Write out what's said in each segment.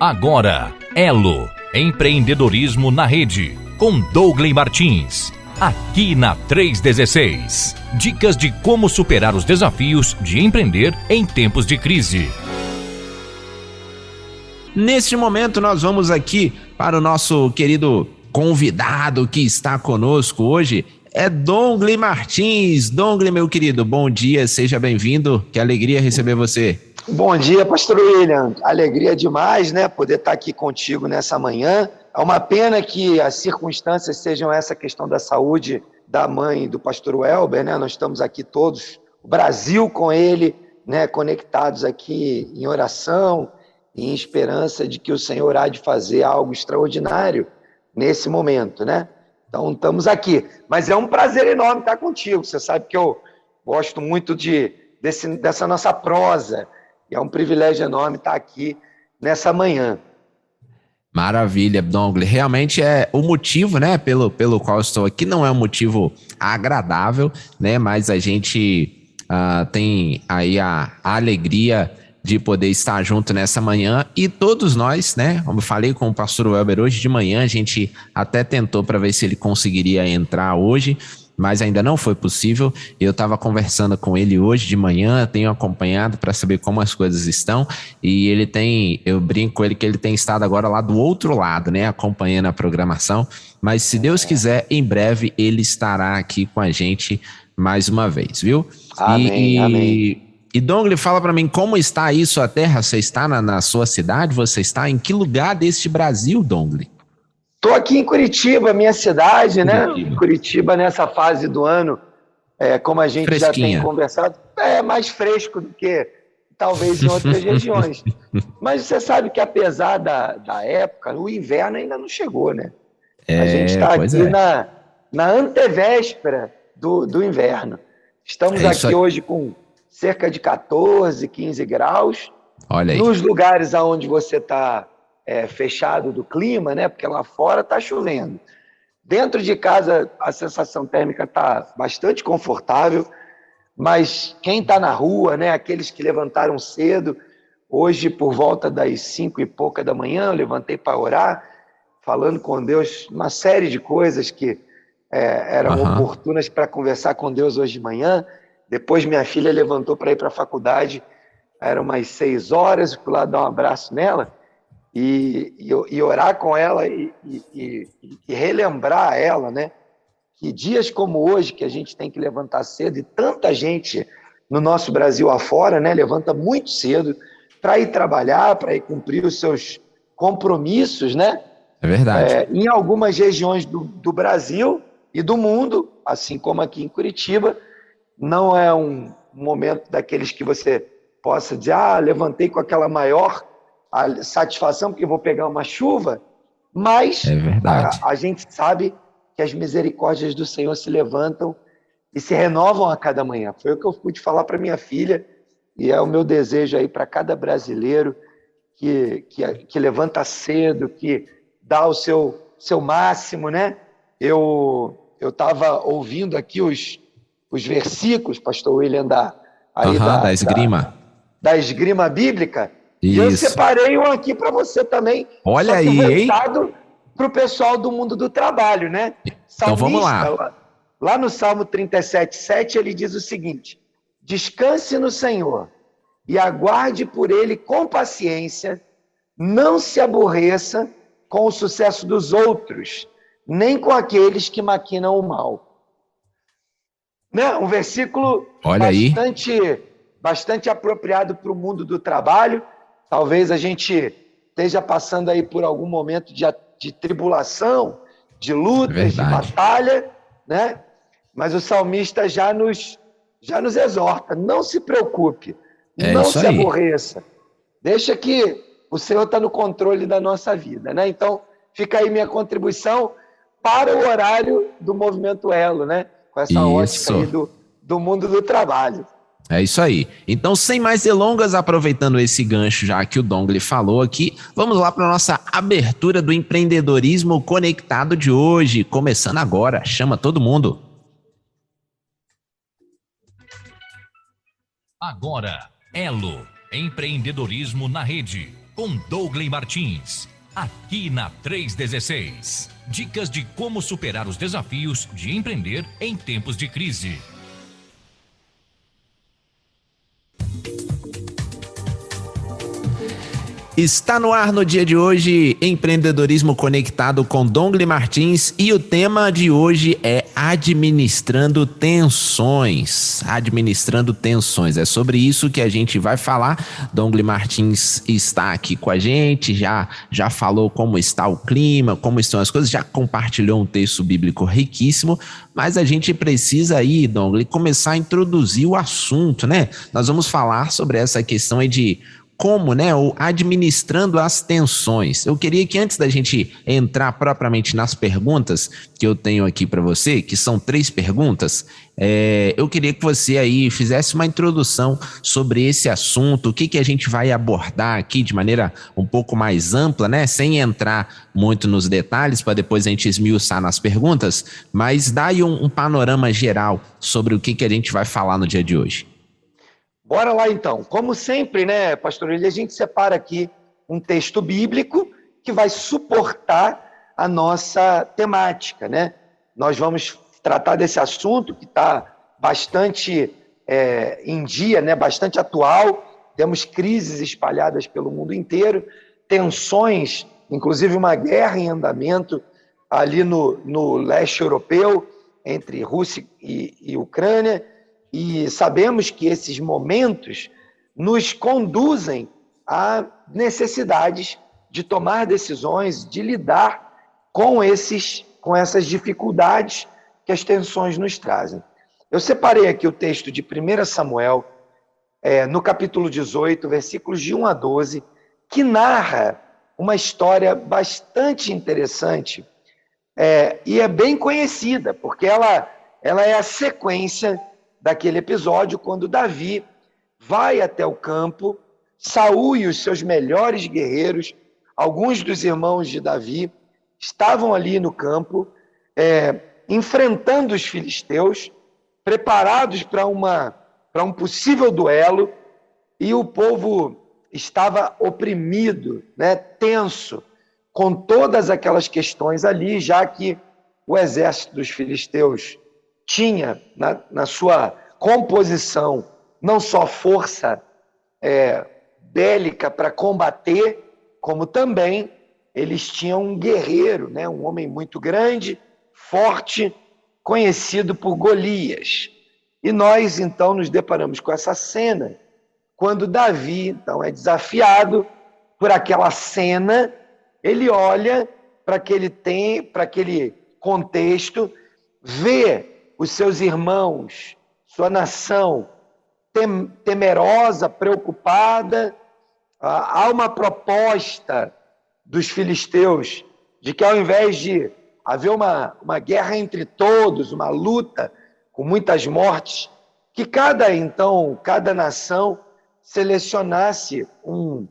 Agora, Elo, empreendedorismo na rede, com Douglas Martins, aqui na 316. Dicas de como superar os desafios de empreender em tempos de crise. Neste momento nós vamos aqui para o nosso querido convidado que está conosco hoje, é Douglas Martins. Douglas, meu querido, bom dia, seja bem-vindo, que alegria receber você. Bom dia, pastor William, alegria demais, né, poder estar aqui contigo nessa manhã. É uma pena que as circunstâncias sejam essa questão da saúde da mãe do pastor Welber, né, nós estamos aqui todos, o Brasil com ele, né, conectados aqui em oração, em esperança de que o Senhor há de fazer algo extraordinário nesse momento, né? Então, estamos aqui. Mas é um prazer enorme estar contigo. Você sabe que eu gosto muito dessa nossa prosa. E é um privilégio enorme estar aqui nessa manhã. Maravilha, Douglas. Realmente é o motivo, né, pelo qual eu estou aqui. Não é um motivo agradável, né? Mas a gente tem aí a alegria de poder estar junto nessa manhã, e todos nós, né, como eu falei com o pastor Welber hoje de manhã, a gente até tentou para ver se ele conseguiria entrar hoje, mas ainda não foi possível. Eu estava conversando com ele hoje de manhã, tenho acompanhado para saber como as coisas estão, e eu brinco com ele que ele tem estado agora lá do outro lado, né, acompanhando a programação, mas se Deus quiser, em breve ele estará aqui com a gente mais uma vez, viu? Amém, amém. E Douglas, fala para mim, como está aí sua terra? Você está na sua cidade? Você está em que lugar deste Brasil, Douglas? Estou aqui em Curitiba, minha cidade, né? Curitiba, nessa fase do ano, como a gente já tem conversado, é mais fresco do que talvez em outras regiões. Mas você sabe que apesar da época, o inverno ainda não chegou, né? A gente está aqui na antevéspera do inverno. Estamos aqui hoje com cerca de 14, 15 graus. Olha aí. Nos lugares onde você está fechado do clima, né? Porque lá fora está chovendo. Dentro de casa, a sensação térmica está bastante confortável, mas quem está na rua, né? Aqueles que levantaram cedo, hoje, por volta das 5 e pouca da manhã, eu levantei para orar, falando com Deus, uma série de coisas que eram oportunas para conversar com Deus hoje de manhã. Depois minha filha levantou para ir para a faculdade, eram umas 6 horas, fui lá dar um abraço nela e orar com ela e relembrar a ela, né, que dias como hoje, que a gente tem que levantar cedo, e tanta gente no nosso Brasil afora, né, levanta muito cedo para ir trabalhar, para ir cumprir os seus compromissos, né? É verdade. Em algumas regiões do Brasil e do mundo, assim como aqui em Curitiba, não é um momento daqueles que você possa dizer, levantei com aquela maior satisfação porque vou pegar uma chuva, mas a gente sabe que as misericórdias do Senhor se levantam e se renovam a cada manhã. Foi o que eu pude falar para minha filha, e é o meu desejo aí para cada brasileiro que levanta cedo, que dá o seu máximo, né? Eu estava ouvindo aqui os versículos, pastor William, da esgrima. Da esgrima bíblica. Isso. E eu separei um aqui para você também. Olha só que aí, voltado para o pessoal do mundo do trabalho, né? Então vamos lá. Lá no Salmo 37:7, ele diz o seguinte: descanse no Senhor e aguarde por ele com paciência, não se aborreça com o sucesso dos outros, nem com aqueles que maquinam o mal. Né? Um versículo bastante apropriado para o mundo do trabalho. Talvez a gente esteja passando aí por algum momento de tribulação, de lutas, de batalha, né? Mas o salmista já nos exorta, não se preocupe, não se aborreça, deixa que o Senhor está no controle da nossa vida, né? Então, fica aí minha contribuição para o horário do Movimento Elo, né? Com essa ótica aí do mundo do trabalho. É isso aí. Então, sem mais delongas, aproveitando esse gancho já que o Douglas falou aqui, vamos lá para a nossa abertura do empreendedorismo conectado de hoje. Começando agora, chama todo mundo. Agora, Elo, Empreendedorismo na Rede, com Douglas Martins. Aqui na 316. Dicas de como superar os desafios de empreender em tempos de crise. Está no ar no dia de hoje, Empreendedorismo Conectado com Douglas Martins, e o tema de hoje é administrando tensões. Administrando tensões, é sobre isso que a gente vai falar. Douglas Martins está aqui com a gente, já falou como está o clima, como estão as coisas, já compartilhou um texto bíblico riquíssimo, mas a gente precisa aí, Douglas, começar a introduzir o assunto, né? Nós vamos falar sobre essa questão aí de como, né, ou administrando as tensões. Eu queria que antes da gente entrar propriamente nas perguntas que eu tenho aqui para você, que são 3 perguntas, eu queria que você aí fizesse uma introdução sobre esse assunto, o que a gente vai abordar aqui de maneira um pouco mais ampla, né, sem entrar muito nos detalhes, para depois a gente esmiuçar nas perguntas, mas dá aí um panorama geral sobre o que a gente vai falar no dia de hoje. Bora lá, então. Como sempre, né, pastor Eli, a gente separa aqui um texto bíblico que vai suportar a nossa temática, né? Nós vamos tratar desse assunto que está bastante em dia, né, bastante atual. Temos crises espalhadas pelo mundo inteiro, tensões, inclusive uma guerra em andamento ali no leste europeu, entre Rússia e Ucrânia. E sabemos que esses momentos nos conduzem a necessidades de tomar decisões, de lidar com essas dificuldades que as tensões nos trazem. Eu separei aqui o texto de 1 Samuel, no capítulo 18, versículos de 1 a 12, que narra uma história bastante interessante e é bem conhecida, porque ela é a sequência daquele episódio, quando Davi vai até o campo, Saul e os seus melhores guerreiros, alguns dos irmãos de Davi, estavam ali no campo, enfrentando os filisteus, preparados para um possível duelo, e o povo estava oprimido, né, tenso, com todas aquelas questões ali, já que o exército dos filisteus tinha na sua composição não só força bélica para combater, como também eles tinham um guerreiro, né? Um homem muito grande, forte, conhecido por Golias. E nós, então, nos deparamos com essa cena, quando Davi, então, é desafiado por aquela cena, ele olha para aquele contexto, vê os seus irmãos, sua nação temerosa, preocupada. Há uma proposta dos filisteus de que, ao invés de haver uma guerra entre todos, uma luta com muitas mortes, que cada nação selecionasse um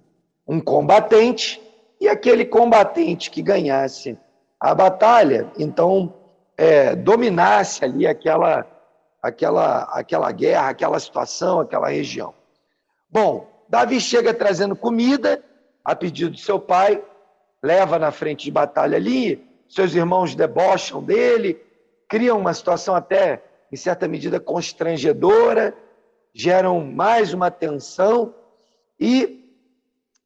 combatente, e aquele combatente que ganhasse a batalha, então dominasse ali aquela guerra, aquela situação, aquela região. Bom, Davi chega trazendo comida a pedido de seu pai, leva na frente de batalha ali, seus irmãos debocham dele, criam uma situação até, em certa medida, constrangedora, geram mais uma tensão, e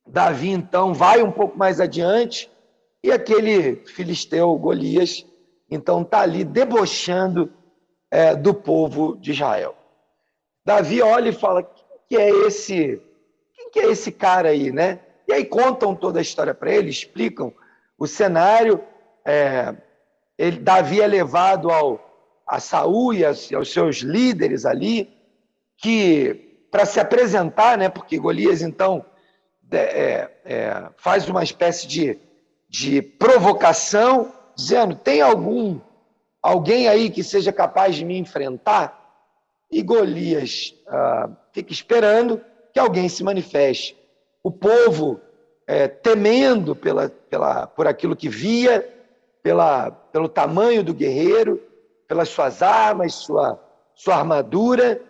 Davi, então, vai um pouco mais adiante, e aquele filisteu, Golias, então está ali debochando do povo de Israel. Davi olha e fala: quem que é esse cara aí, né? E aí contam toda a história para ele, explicam o cenário. Davi é levado a Saul e aos seus líderes ali, para se apresentar, né? Porque Golias, então, faz uma espécie de provocação, dizendo: tem alguém aí que seja capaz de me enfrentar? E Golias fica esperando que alguém se manifeste. O povo, temendo por aquilo que via, pelo tamanho do guerreiro, pelas suas armas, sua armadura,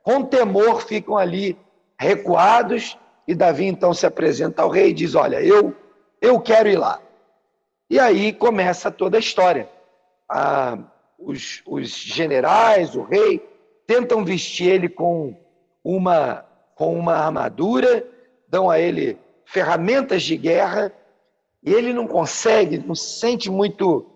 com temor ficam ali recuados, e Davi então se apresenta ao rei e diz: olha, eu quero ir lá. E aí começa toda a história. Os generais, o rei, tentam vestir ele com uma armadura, dão a ele ferramentas de guerra, e ele não consegue, não se sente muito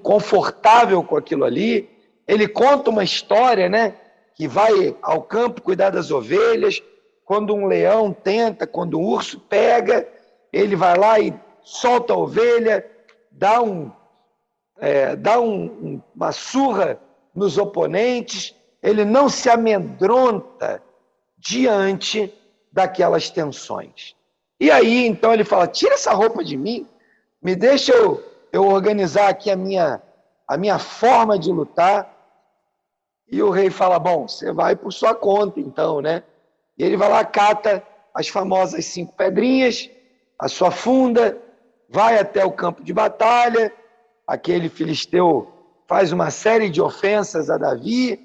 confortável com aquilo ali. Ele conta uma história, né, que vai ao campo cuidar das ovelhas, quando um leão tenta, quando um urso pega, ele vai lá e solta a ovelha, dá uma surra nos oponentes, ele não se amedronta diante daquelas tensões. E aí, então, ele fala: tira essa roupa de mim, me deixa eu organizar aqui a minha forma de lutar. E o rei fala: bom, você vai por sua conta, então, né? E ele vai lá, cata as famosas 5 pedrinhas, a sua funda, vai até o campo de batalha. Aquele filisteu faz uma série de ofensas a Davi,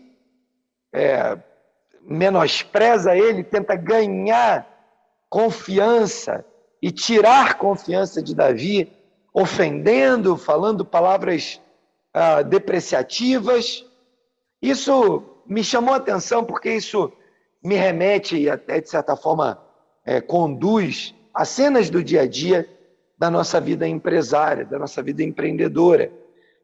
menospreza ele, tenta ganhar confiança e tirar confiança de Davi, ofendendo, falando palavras depreciativas. Isso me chamou a atenção porque isso me remete e até, de certa forma, conduz a cenas do dia a dia da nossa vida empresária, da nossa vida empreendedora,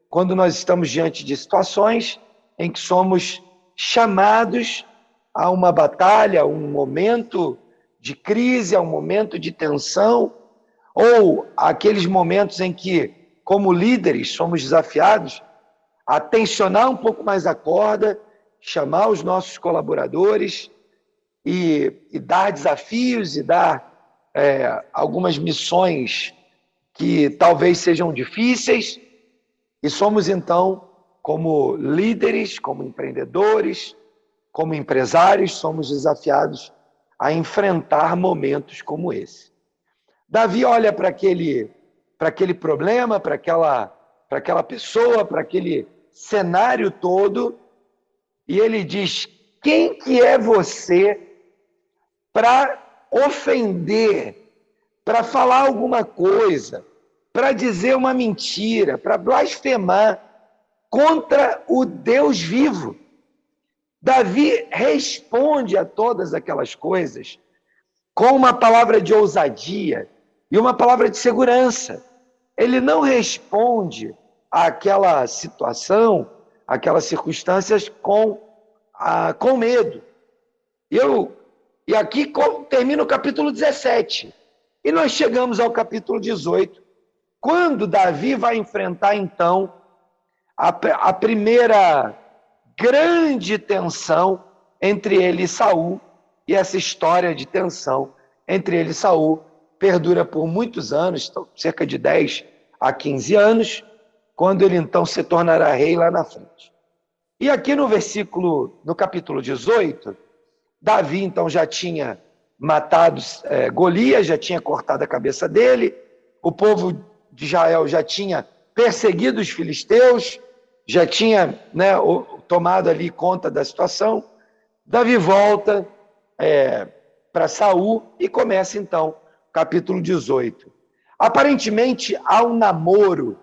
quando nós estamos diante de situações em que somos chamados a uma batalha, a um momento de crise, a um momento de tensão, ou aqueles momentos em que, como líderes, somos desafiados a tensionar um pouco mais a corda, chamar os nossos colaboradores e dar desafios e dar algumas missões que talvez sejam difíceis, e somos então, como líderes, como empreendedores, como empresários, somos desafiados a enfrentar momentos como esse. Davi olha para aquele problema, para aquela pessoa, para aquele cenário todo, e ele diz: quem que é você para ofender, para falar alguma coisa, para dizer uma mentira, para blasfemar contra o Deus vivo? Davi responde a todas aquelas coisas com uma palavra de ousadia e uma palavra de segurança. Ele não responde àquela situação, àquelas circunstâncias com medo. E aqui termina o capítulo 17. E nós chegamos ao capítulo 18, quando Davi vai enfrentar, então, a primeira grande tensão entre ele e Saul. E essa história de tensão entre ele e Saul perdura por muitos anos, cerca de 10 a 15 anos, quando ele então se tornará rei lá na frente. E aqui no capítulo 18, Davi então já tinha matado Golias, já tinha cortado a cabeça dele, o povo de Israel já tinha perseguido os filisteus, já tinha tomado ali conta da situação. Davi volta para Saul e começa então o capítulo 18. Aparentemente há um namoro,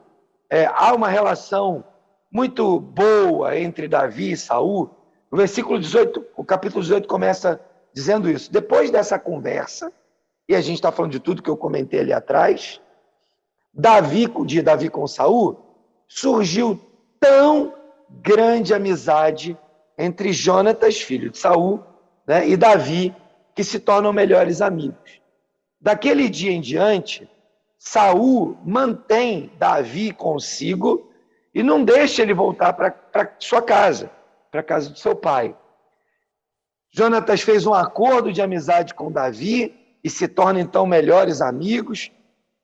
há uma relação muito boa entre Davi e Saul. No versículo 18, o capítulo 18 começa dizendo isso. Depois dessa conversa, e a gente está falando de tudo que eu comentei ali atrás, Davi com Saul, surgiu tão grande amizade entre Jonatas, filho de Saul, e Davi, que se tornam melhores amigos. Daquele dia em diante, Saul mantém Davi consigo e não deixa ele voltar para sua casa, para a casa do seu pai. Jonatas fez um acordo de amizade com Davi e se tornam então melhores amigos.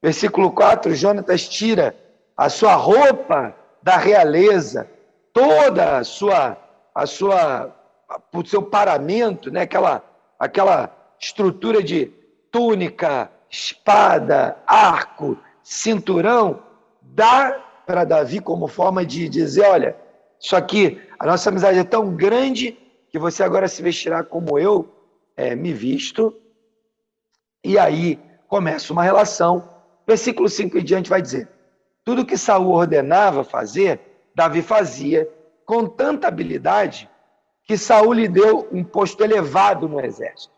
Versículo 4, Jonatas tira a sua roupa da realeza, toda o seu paramento, aquela estrutura de túnica, espada, arco, cinturão, dá para Davi como forma de dizer: olha, isso aqui, a nossa amizade é tão grande que você agora se vestirá como eu, me visto. E aí começa uma relação. Versículo 5 em diante vai dizer: tudo que Saul ordenava fazer, Davi fazia com tanta habilidade que Saul lhe deu um posto elevado no exército.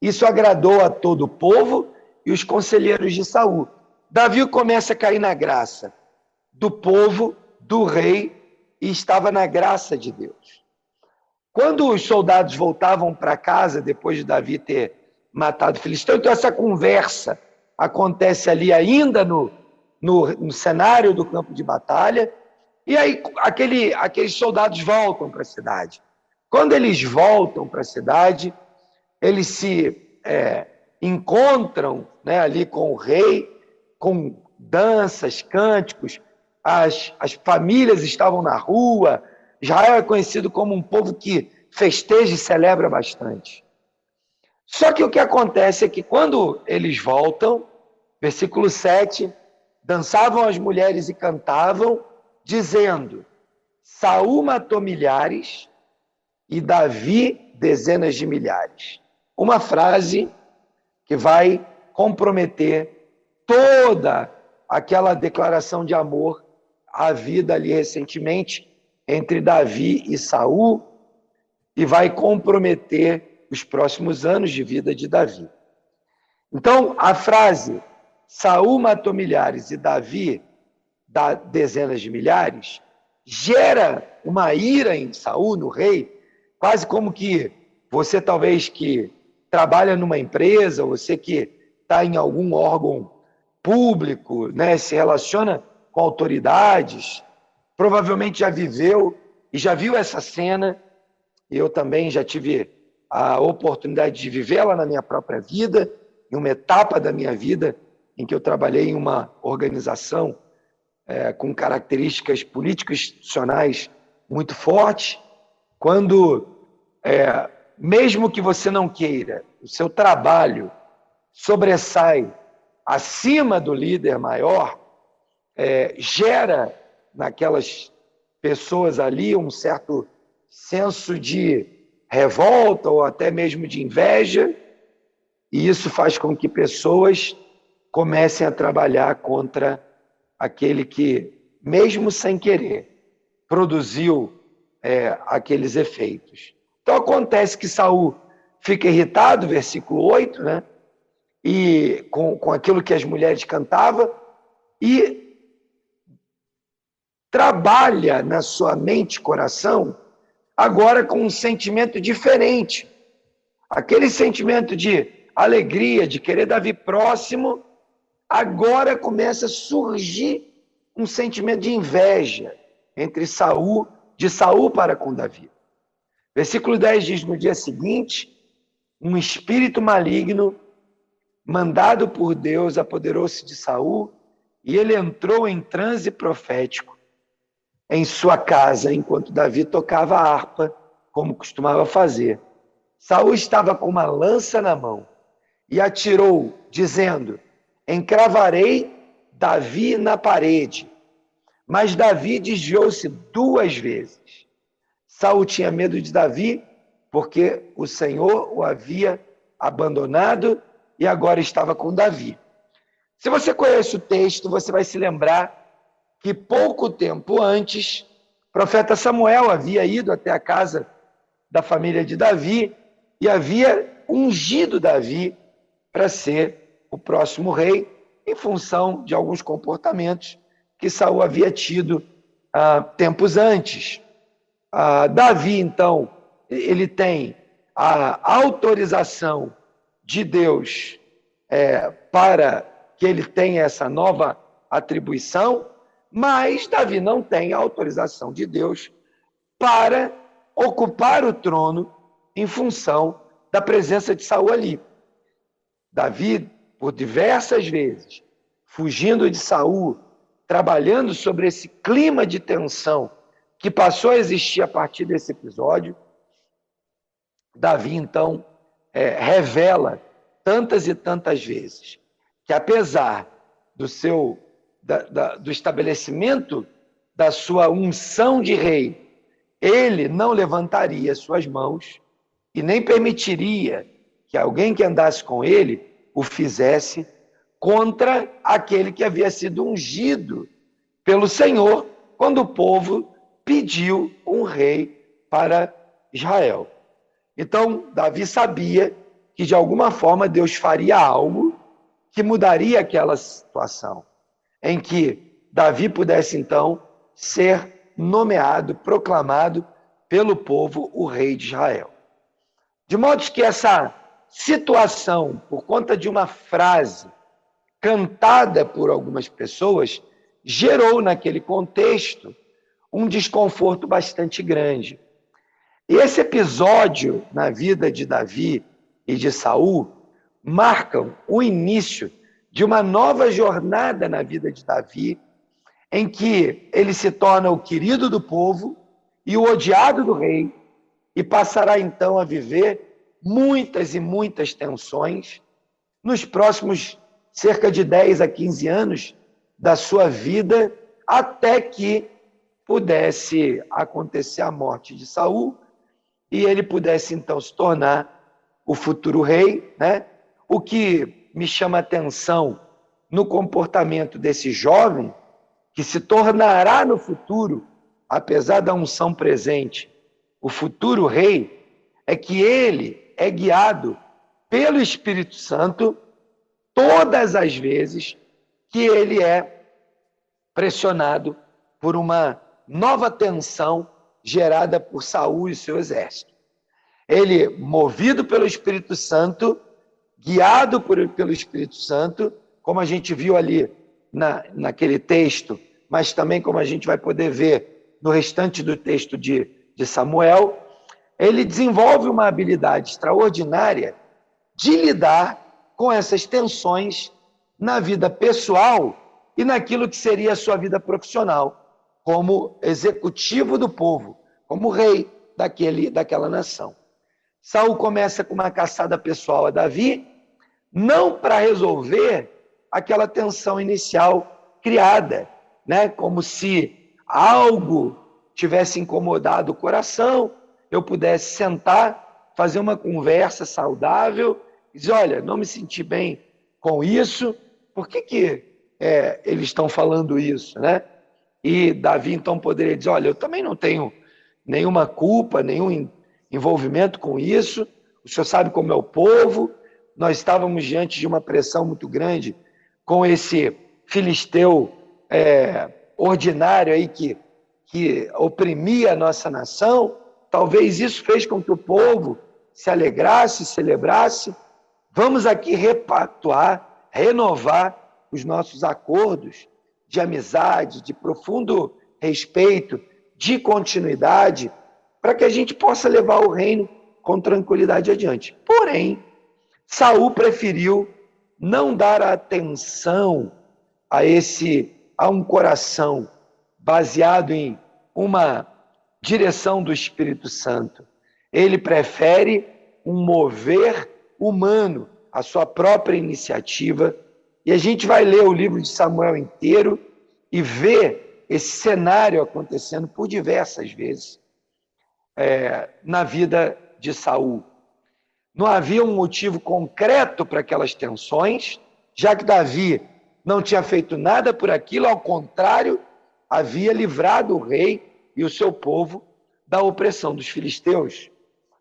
Isso agradou a todo o povo e os conselheiros de Saul. Davi começa a cair na graça do povo, do rei, e estava na graça de Deus. Quando os soldados voltavam para casa, depois de Davi ter matado o filisteu, então essa conversa acontece ali ainda no cenário do campo de batalha, e aí aqueles soldados voltam para a cidade. Quando eles voltam para a cidade, eles se encontram, né, ali com o rei, com danças, cânticos, as famílias estavam na rua. Israel é conhecido como um povo que festeja e celebra bastante. Só que o que acontece é que quando eles voltam, versículo 7, dançavam as mulheres e cantavam, dizendo: Saul matou milhares e Davi dezenas de milhares. Uma frase que vai comprometer toda aquela declaração de amor havida ali recentemente entre Davi e Saul, e vai comprometer os próximos anos de vida de Davi. Então, a frase Saul matou milhares e Davi dá dezenas de milhares gera uma ira em Saul, no rei, quase como que você talvez que trabalha numa empresa, você que está em algum órgão público, né, se relaciona com autoridades, provavelmente já viveu e já viu essa cena. Eu também já tive a oportunidade de vivê-la na minha própria vida, em uma etapa da minha vida em que eu trabalhei em uma organização com características político-institucionais muito fortes, quando, mesmo que você não queira, o seu trabalho sobressai acima do líder maior, gera naquelas pessoas ali um certo senso de revolta ou até mesmo de inveja, e isso faz com que pessoas comecem a trabalhar contra aquele que, mesmo sem querer, produziu aqueles efeitos. Então acontece que Saul fica irritado, versículo 8, né? E com aquilo que as mulheres cantavam, e trabalha na sua mente e coração agora com um sentimento diferente. Aquele sentimento de alegria, de querer Davi próximo, agora começa a surgir um sentimento de inveja entre Saul, de Saul para com Davi. Versículo 10 diz: no dia seguinte, um espírito maligno, mandado por Deus, apoderou-se de Saul, e ele entrou em transe profético em sua casa, enquanto Davi tocava a harpa, como costumava fazer. Saul estava com uma lança na mão e atirou, dizendo: encravarei Davi na parede. Mas Davi desviou-se 2 vezes. Saul tinha medo de Davi, porque o Senhor o havia abandonado e agora estava com Davi. Se você conhece o texto, você vai se lembrar que pouco tempo antes, o profeta Samuel havia ido até a casa da família de Davi e havia ungido Davi para ser o próximo rei, em função de alguns comportamentos que Saul havia tido tempos antes. Davi, então, ele tem a autorização de Deus para que ele tenha essa nova atribuição, mas Davi não tem a autorização de Deus para ocupar o trono em função da presença de Saul ali. Davi, por diversas vezes, fugindo de Saul, trabalhando sobre esse clima de tensão que passou a existir a partir desse episódio, Davi, então, revela tantas e tantas vezes que, apesar do estabelecimento da sua unção de rei, ele não levantaria suas mãos e nem permitiria que alguém que andasse com ele o fizesse contra aquele que havia sido ungido pelo Senhor, quando o povo pediu um rei para Israel. Então, Davi sabia que, de alguma forma, Deus faria algo que mudaria aquela situação, em que Davi pudesse, então, ser nomeado, proclamado pelo povo o rei de Israel. De modo que essa situação, por conta de uma frase cantada por algumas pessoas, gerou naquele contexto um desconforto bastante grande. E esse episódio na vida de Davi e de Saul marcam o início de uma nova jornada na vida de Davi, em que ele se torna o querido do povo e o odiado do rei, e passará então a viver muitas e muitas tensões nos próximos cerca de 10 a 15 anos da sua vida, até que pudesse acontecer a morte de Saul e ele pudesse então se tornar o futuro rei, né? O que me chama a atenção no comportamento desse jovem, que se tornará no futuro, apesar da unção presente, o futuro rei, é que ele é guiado pelo Espírito Santo todas as vezes que ele é pressionado por uma nova tensão gerada por Saul e seu exército. Ele, movido pelo Espírito Santo, guiado pelo Espírito Santo, como a gente viu ali naquele texto, mas também como a gente vai poder ver no restante do texto de Samuel, ele desenvolve uma habilidade extraordinária de lidar com essas tensões na vida pessoal e naquilo que seria a sua vida profissional, como executivo do povo, como rei daquela nação. Saul começa com uma caçada pessoal a Davi, não para resolver aquela tensão inicial criada, né? Como se algo tivesse incomodado o coração, eu pudesse sentar, fazer uma conversa saudável, e dizer, olha, não me senti bem com isso, por que eles estão falando isso, né? E Davi então poderia dizer, olha, eu também não tenho nenhuma culpa, nenhum envolvimento com isso, o senhor sabe como é o povo, nós estávamos diante de uma pressão muito grande com esse filisteu ordinário aí que oprimia a nossa nação, talvez isso fez com que o povo se alegrasse, celebrasse. Vamos aqui repactuar, renovar os nossos acordos de amizade, de profundo respeito, de continuidade, para que a gente possa levar o reino com tranquilidade adiante. Porém, Saul preferiu não dar atenção a um coração baseado em uma direção do Espírito Santo. Ele prefere um mover humano, a sua própria iniciativa. E a gente vai ler o livro de Samuel inteiro e ver esse cenário acontecendo por diversas vezes na vida de Saul. Não havia um motivo concreto para aquelas tensões, já que Davi não tinha feito nada por aquilo, ao contrário, havia livrado o rei e o seu povo da opressão dos filisteus.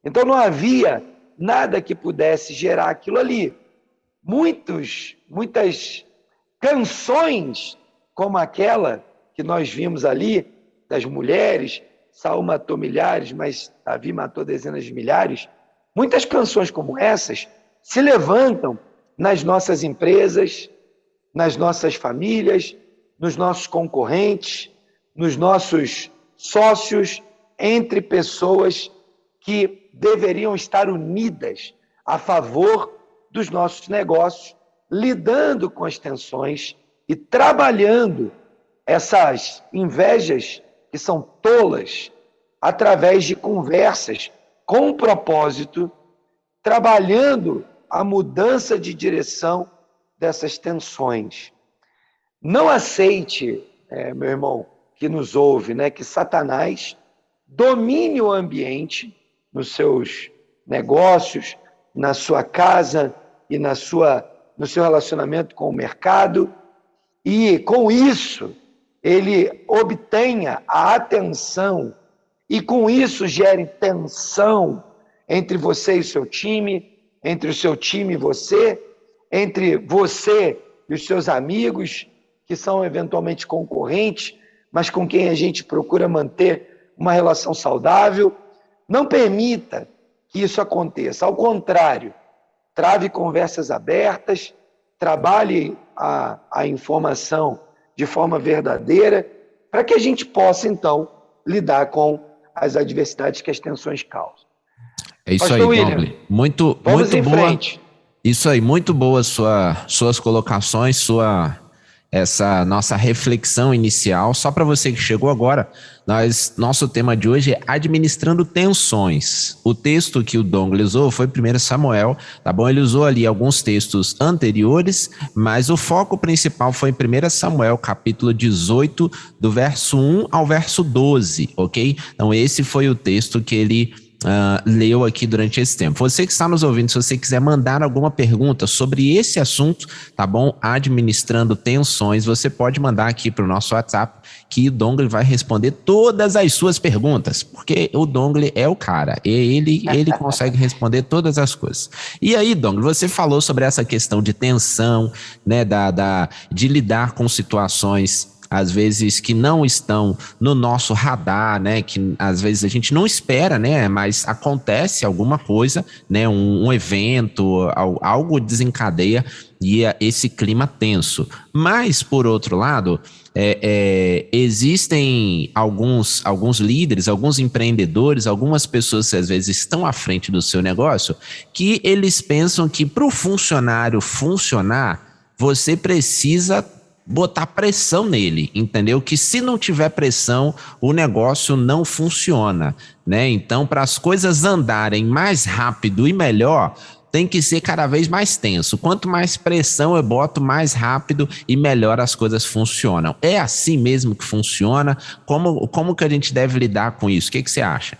Então não havia nada que pudesse gerar aquilo ali. Muitas canções como aquela que nós vimos ali, das mulheres, Saul matou milhares, mas Davi matou dezenas de milhares. Muitas canções como essas se levantam nas nossas empresas, nas nossas famílias, nos nossos concorrentes, nos nossos sócios, entre pessoas que deveriam estar unidas a favor dos nossos negócios, lidando com as tensões e trabalhando essas invejas que são tolas através de conversas com propósito, trabalhando a mudança de direção dessas tensões. Não aceite, meu irmão, que nos ouve, né, que Satanás domine o ambiente nos seus negócios, na sua casa e no seu relacionamento com o mercado, e com isso ele obtenha a atenção e com isso gere tensão entre você e seu time, entre o seu time e você, entre você e os seus amigos, que são eventualmente concorrentes, mas com quem a gente procura manter uma relação saudável. Não permita que isso aconteça. Ao contrário, trave conversas abertas, trabalhe a informação de forma verdadeira, para que a gente possa, então, lidar com as adversidades que as tensões causam. É isso Pastor aí, William, Dongle. Muito vamos em boa. frente. Isso aí, muito boa suas colocações, essa nossa reflexão inicial. Só para você que chegou agora, nosso tema de hoje é administrando tensões. O texto que o Dongle usou foi 1 Samuel, tá bom? Ele usou ali alguns textos anteriores, mas o foco principal foi em 1 Samuel, capítulo 18, do verso 1 ao verso 12, ok? Então esse foi o texto que ele leu aqui durante esse tempo. Você que está nos ouvindo, se você quiser mandar alguma pergunta sobre esse assunto, tá bom? Administrando tensões, você pode mandar aqui para o nosso WhatsApp, que o Dongle vai responder todas as suas perguntas, porque o Dongle é o cara, ele consegue responder todas as coisas. E aí, Dongle, você falou sobre essa questão de tensão, né, de lidar com situações às vezes que não estão no nosso radar, né, que às vezes a gente não espera, né, mas acontece alguma coisa, né, um evento, algo desencadeia e esse clima tenso. Mas, por outro lado, existem alguns líderes, alguns empreendedores, algumas pessoas que às vezes estão à frente do seu negócio, que eles pensam que para o funcionário funcionar, você precisa botar pressão nele, entendeu? Que se não tiver pressão, o negócio não funciona, né? Então, para as coisas andarem mais rápido e melhor, tem que ser cada vez mais tenso. Quanto mais pressão eu boto, mais rápido e melhor as coisas funcionam. É assim mesmo que funciona? Como que a gente deve lidar com isso? O que você acha?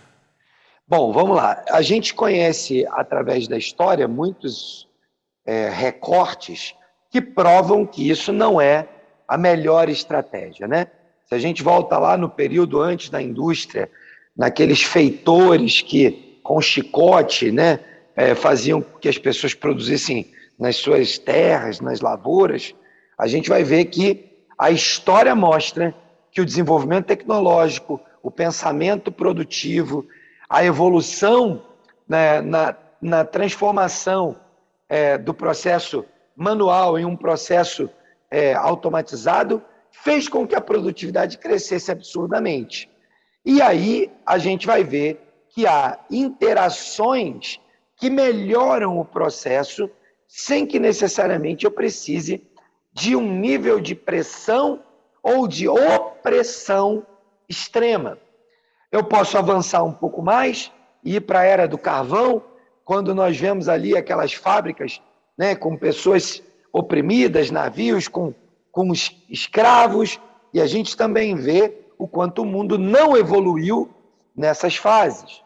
Bom, vamos lá. A gente conhece, através da história, muitos recortes que provam que isso não é a melhor estratégia, né? Se a gente volta lá no período antes da indústria, naqueles feitores que, com chicote, né, faziam que as pessoas produzissem nas suas terras, nas lavouras, a gente vai ver que a história mostra que o desenvolvimento tecnológico, o pensamento produtivo, a evolução, né, na transformação do processo manual em um processo automatizado, fez com que a produtividade crescesse absurdamente. E aí a gente vai ver que há interações que melhoram o processo sem que necessariamente eu precise de um nível de pressão ou de opressão extrema. Eu posso avançar um pouco mais e ir para a era do carvão, quando nós vemos ali aquelas fábricas, né, com pessoas oprimidas, navios com escravos, e a gente também vê o quanto o mundo não evoluiu nessas fases.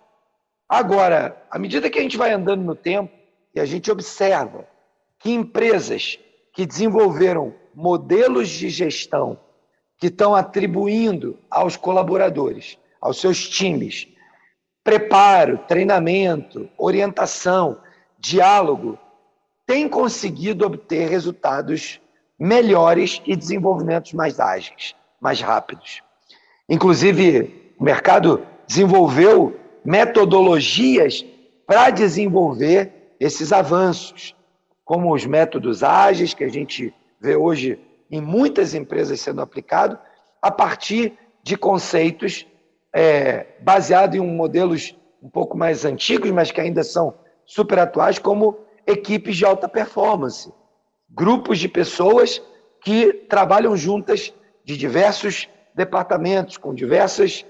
Agora, à medida que a gente vai andando no tempo, e a gente observa que empresas que desenvolveram modelos de gestão que estão atribuindo aos colaboradores, aos seus times, preparo, treinamento, orientação, diálogo, têm conseguido obter resultados melhores e desenvolvimentos mais ágeis, mais rápidos. Inclusive, o mercado desenvolveu metodologias para desenvolver esses avanços, como os métodos ágeis, que a gente vê hoje em muitas empresas sendo aplicado, a partir de conceitos baseados em modelos um pouco mais antigos, mas que ainda são super atuais, como equipes de alta performance, grupos de pessoas que trabalham juntas de diversos departamentos, com diversas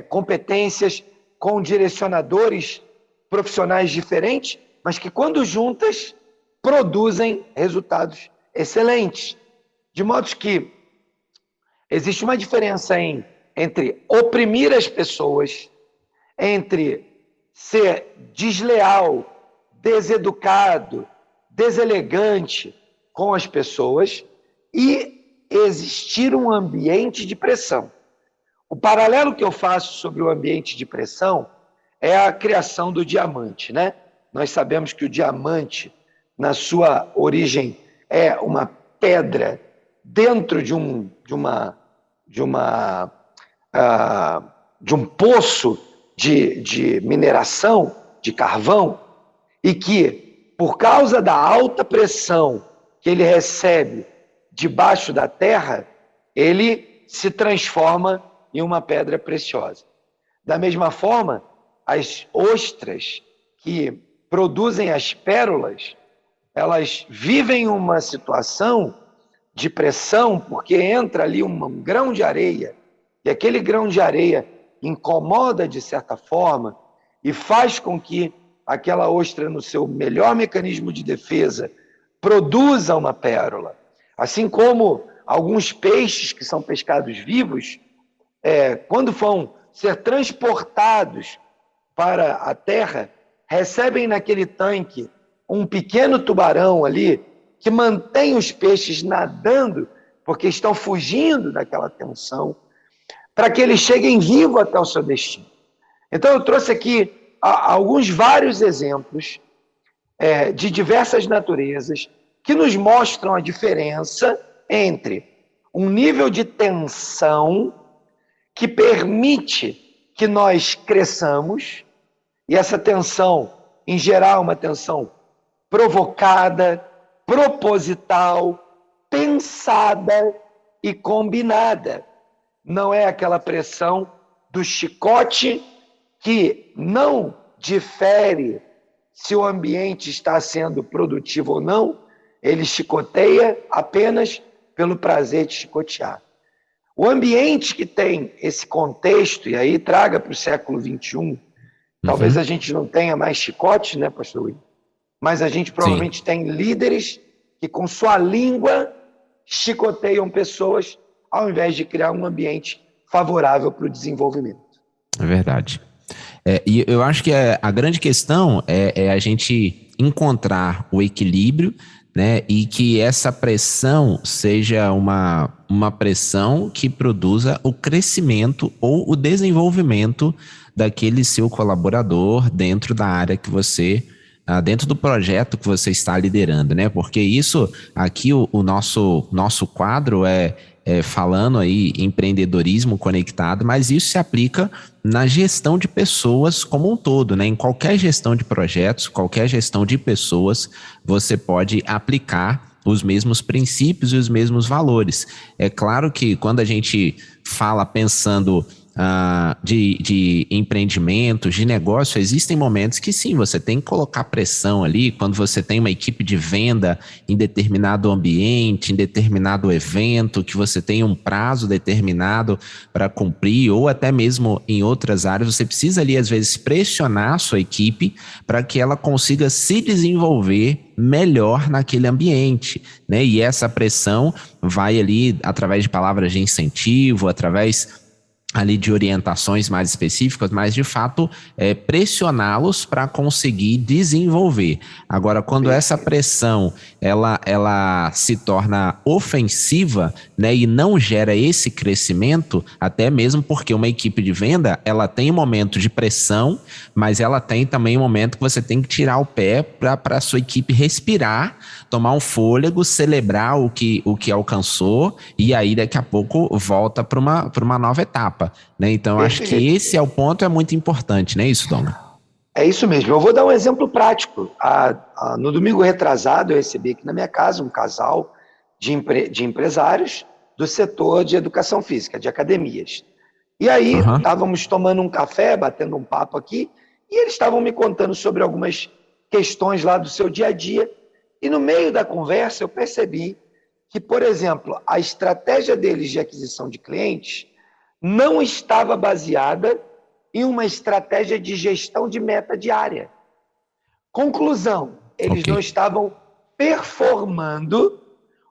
competências, com direcionadores profissionais diferentes, mas que, quando juntas, produzem resultados excelentes. De modo que existe uma diferença entre oprimir as pessoas, entre ser desleal, deseducado, deselegante com as pessoas e existir um ambiente de pressão. O paralelo que eu faço sobre o ambiente de pressão é a criação do diamante, né? Nós sabemos que o diamante, na sua origem, é uma pedra dentro de um poço de mineração de carvão e que, por causa da alta pressão que ele recebe debaixo da terra, ele se transforma em uma pedra preciosa. Da mesma forma, as ostras que produzem as pérolas, elas vivem uma situação de pressão, porque entra ali um grão de areia, e aquele grão de areia incomoda de certa forma e faz com que aquela ostra, no seu melhor mecanismo de defesa, produza uma pérola. Assim como alguns peixes que são pescados vivos, quando vão ser transportados para a terra, recebem naquele tanque um pequeno tubarão ali que mantém os peixes nadando, porque estão fugindo daquela tensão, para que eles cheguem vivos até o seu destino. Então eu trouxe aqui vários exemplos de diversas naturezas que nos mostram a diferença entre um nível de tensão que permite que nós cresçamos, e essa tensão, em geral, uma tensão provocada, proposital, pensada e combinada. Não é aquela pressão do chicote que não difere se o ambiente está sendo produtivo ou não, ele chicoteia apenas pelo prazer de chicotear. O ambiente que tem esse contexto, e aí traga para o século XXI, talvez a gente não tenha mais chicote, né, pastor Will? Mas a gente provavelmente tem líderes que com sua língua chicoteiam pessoas ao invés de criar um ambiente favorável para o desenvolvimento. É verdade. E eu acho que a grande questão é a gente encontrar o equilíbrio, né, e que essa pressão seja uma pressão que produza o crescimento ou o desenvolvimento daquele seu colaborador dentro da área que você, dentro do projeto que você está liderando, né? Porque isso, aqui o nosso quadro falando aí empreendedorismo conectado, mas isso se aplica na gestão de pessoas como um todo, né? Em qualquer gestão de projetos, qualquer gestão de pessoas, você pode aplicar os mesmos princípios e os mesmos valores. É claro que quando a gente fala pensando de empreendimentos, de negócio, existem momentos que sim, você tem que colocar pressão ali, quando você tem uma equipe de venda em determinado ambiente, em determinado evento, que você tem um prazo determinado para cumprir, ou até mesmo em outras áreas, você precisa ali às vezes pressionar a sua equipe para que ela consiga se desenvolver melhor naquele ambiente, né? E essa pressão vai ali através de palavras de incentivo, através ali de orientações mais específicas, mas de fato pressioná-los para conseguir desenvolver. Agora, quando essa pressão ela se torna ofensiva, né, e não gera esse crescimento, até mesmo porque uma equipe de venda, ela tem um momento de pressão, mas ela tem também um momento que você tem que tirar o pé para a sua equipe respirar, tomar um fôlego, celebrar o que alcançou, e aí daqui a pouco volta para uma nova etapa. Né? Então, acho que esse é o ponto, é muito importante, não é isso, Donga? É isso mesmo. Eu vou dar um exemplo prático. No domingo retrasado, eu recebi aqui na minha casa um casal de empresários do setor de educação física, de academias. E aí, estávamos tomando um café, batendo um papo aqui, e eles estavam me contando sobre algumas questões lá do seu dia a dia. E no meio da conversa, eu percebi que, por exemplo, a estratégia deles de aquisição de clientes não estava baseada em uma estratégia de gestão de meta diária. Conclusão, eles não estavam performando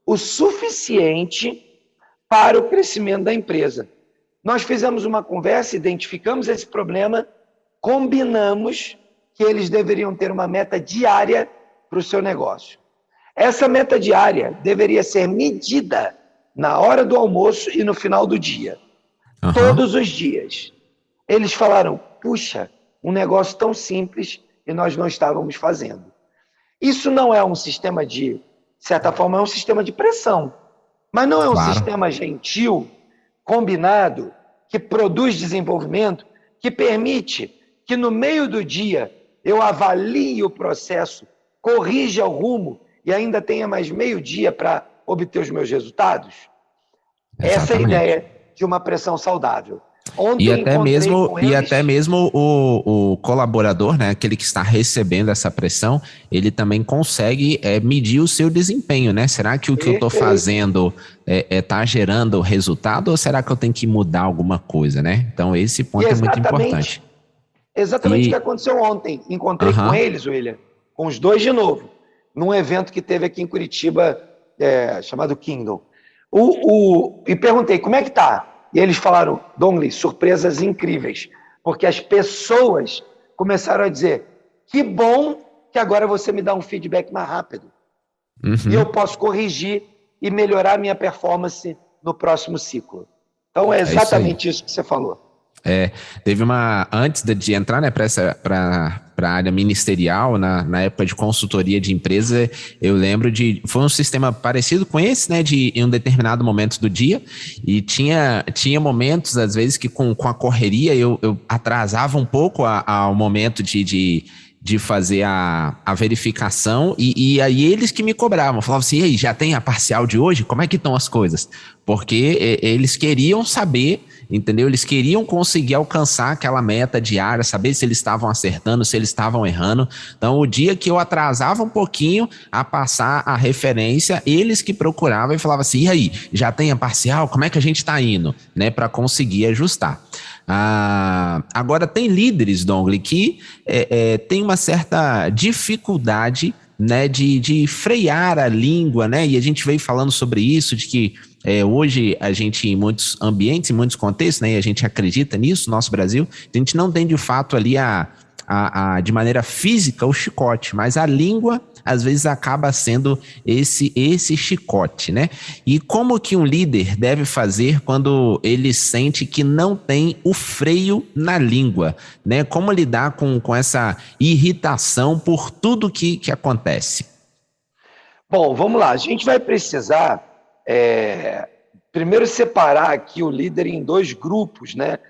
o suficiente para o crescimento da empresa. Nós fizemos uma conversa, identificamos esse problema, combinamos que eles deveriam ter uma meta diária para o seu negócio. Essa meta diária deveria ser medida na hora do almoço e no final do dia. Aham. Todos os dias. Eles falaram, puxa, um negócio tão simples e nós não estávamos fazendo. Isso não é um sistema de certa forma, é um sistema de pressão. Mas não é um Claro. sistema gentil, combinado, que produz desenvolvimento, que permite que no meio do dia eu avalie o processo, corrija o rumo e ainda tenha mais meio dia para obter os meus resultados? Essa é a Exatamente. ideia de uma pressão saudável. Ontem E eu até encontrei mesmo, com e eles... até mesmo o colaborador, né, aquele que está recebendo essa pressão, ele também consegue medir o seu desempenho, né? Será que o que eu estou Perfeito. fazendo está gerando resultado ou será que eu tenho que mudar alguma coisa, né? Então esse ponto é muito importante. Exatamente o que aconteceu ontem. Encontrei com eles, William, com os dois de novo, num evento que teve aqui em Curitiba, chamado Kindle. E perguntei, como é que tá? E eles falaram, Dongley, surpresas incríveis, porque as pessoas começaram a dizer, que bom que agora você me dá um feedback mais rápido. E eu posso corrigir e melhorar a minha performance no próximo ciclo. Então é exatamente isso que você falou. Teve antes de entrar, né, para a área ministerial, na época de consultoria de empresa, eu lembro foi um sistema parecido com esse, né, em um determinado momento do dia, e tinha momentos, às vezes, que com a correria eu atrasava um pouco ao momento de fazer a verificação, e aí eles que me cobravam, falavam assim, e aí, já tem a parcial de hoje? Como é que estão as coisas? Porque eles queriam saber, entendeu? Eles queriam conseguir alcançar aquela meta diária, saber se eles estavam acertando, se eles estavam errando. Então, o dia que eu atrasava um pouquinho a passar a referência, eles que procuravam e falavam assim, e aí, já tem a parcial? Como é que a gente está indo? Né, para conseguir ajustar. Agora, tem líderes, Dongley, que tem uma certa dificuldade, né, de frear a língua, né? E a gente veio falando sobre isso, de que hoje a gente, em muitos ambientes, em muitos contextos, né, e a gente acredita nisso, no nosso Brasil, a gente não tem de fato ali de maneira física o chicote, mas a língua às vezes acaba sendo esse chicote, né? E como que um líder deve fazer quando ele sente que não tem o freio na língua, né? Como lidar com essa irritação por tudo que acontece? Bom, vamos lá. A gente vai precisar primeiro separar aqui o líder em dois grupos, né?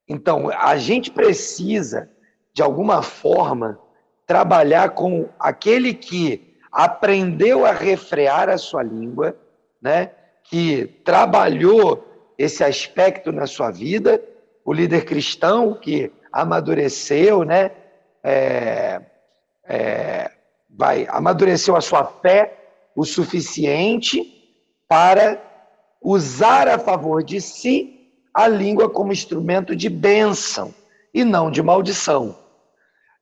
Então, a gente precisa, de alguma forma, trabalhar com aquele que aprendeu a refrear a sua língua, né? Que trabalhou esse aspecto na sua vida, o líder cristão que amadureceu, né? Amadureceu a sua fé o suficiente para usar a favor de si a língua como instrumento de bênção e não de maldição.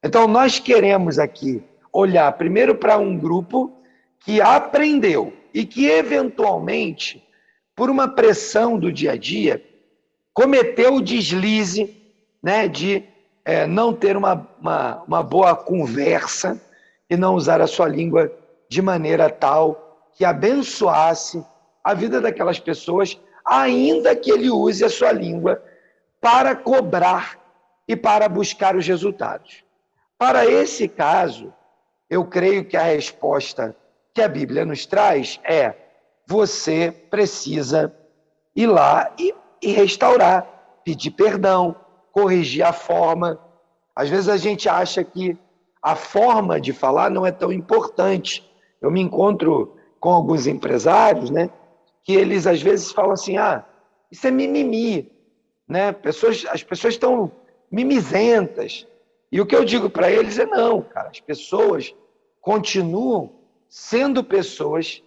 Então, nós queremos aqui olhar primeiro para um grupo que aprendeu e que, eventualmente, por uma pressão do dia a dia, cometeu o deslize, né, de não ter uma boa conversa e não usar a sua língua de maneira tal que abençoasse a vida daquelas pessoas, ainda que ele use a sua língua para cobrar e para buscar os resultados. Para esse caso, eu creio que a resposta que a Bíblia nos traz é: você precisa ir lá e restaurar, pedir perdão, corrigir a forma. Às vezes a gente acha que a forma de falar não é tão importante. Eu me encontro com alguns empresários, né, que eles às vezes falam assim, isso é mimimi, né? As pessoas estão mimizentas. E o que eu digo para eles é não, cara, as pessoas continuam sendo pessoas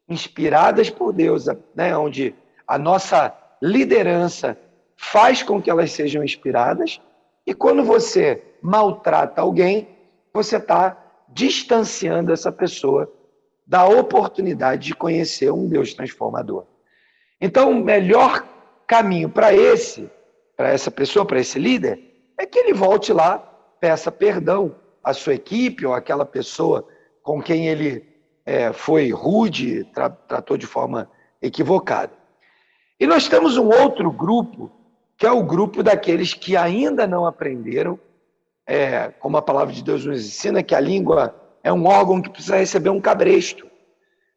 inspiradas por Deus, né? Onde a nossa liderança faz com que elas sejam inspiradas, e quando você maltrata alguém, você está distanciando essa pessoa da oportunidade de conhecer um Deus transformador. Então, o melhor caminho para essa pessoa, para esse líder, é que ele volte lá, peça perdão à sua equipe ou àquela pessoa com quem ele foi rude, tratou de forma equivocada. E nós temos um outro grupo, que é o grupo daqueles que ainda não aprenderam, como a palavra de Deus nos ensina, que a língua é um órgão que precisa receber um cabresto,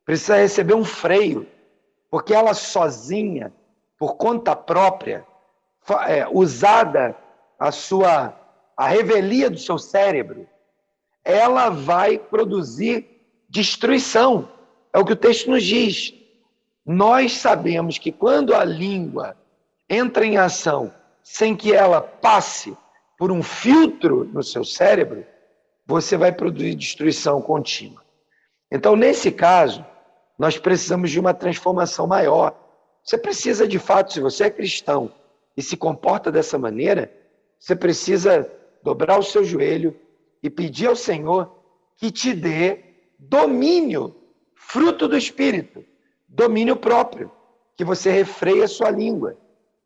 precisa receber um freio, porque ela sozinha, por conta própria, usada a revelia do seu cérebro, ela vai produzir destruição. É o que o texto nos diz. Nós sabemos que quando a língua entra em ação sem que ela passe por um filtro no seu cérebro, você vai produzir destruição contínua. Então, nesse caso, nós precisamos de uma transformação maior. Você precisa, de fato, se você é cristão e se comporta dessa maneira, você precisa dobrar o seu joelho e pedir ao Senhor que te dê domínio, fruto do Espírito, domínio próprio, que você refreie a sua língua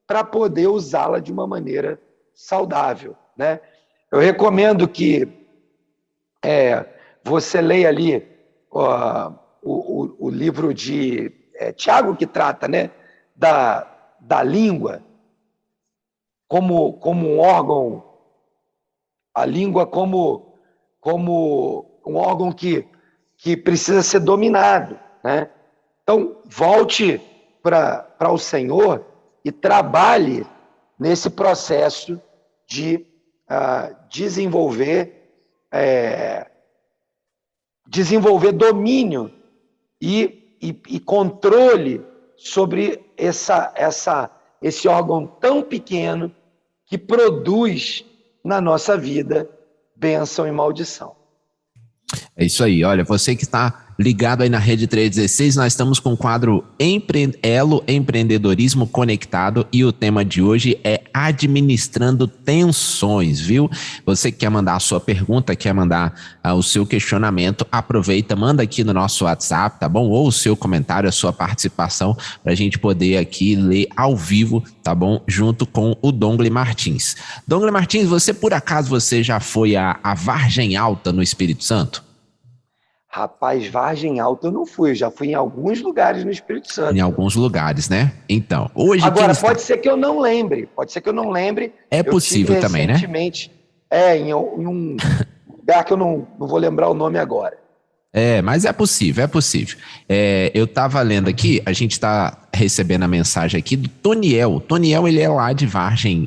para poder usá-la de uma maneira saudável, né? Eu recomendo que você leia ali o livro de Tiago, que trata, né, da língua como um órgão, a língua como um órgão que precisa ser dominado, né? Então, volte para o Senhor e trabalhe nesse processo de desenvolver domínio e controle sobre esse órgão tão pequeno que produz na nossa vida bênção e maldição. É isso aí, olha, você que está ligado aí na Rede 316, nós estamos com o quadro Elo Empreendedorismo Conectado e o tema de hoje é administrando tensões, viu? Você que quer mandar a sua pergunta, quer mandar o seu questionamento, aproveita, manda aqui no nosso WhatsApp, tá bom? Ou o seu comentário, a sua participação, para a gente poder aqui ler ao vivo, tá bom? Junto com o Dongley Martins. Dongley Martins, você por acaso você já foi a Vargem Alta no Espírito Santo? Rapaz, Vargem Alta eu não fui, eu já fui em alguns lugares no Espírito Santo. Em alguns lugares, né? Então, hoje... Agora, pode ser que eu não lembre, É possível também, né? Recentemente, em um lugar que eu não vou lembrar o nome agora. Mas é possível, é possível. Eu estava lendo aqui, a gente está recebendo a mensagem aqui do Toniel. Toniel, ele é lá de Vargem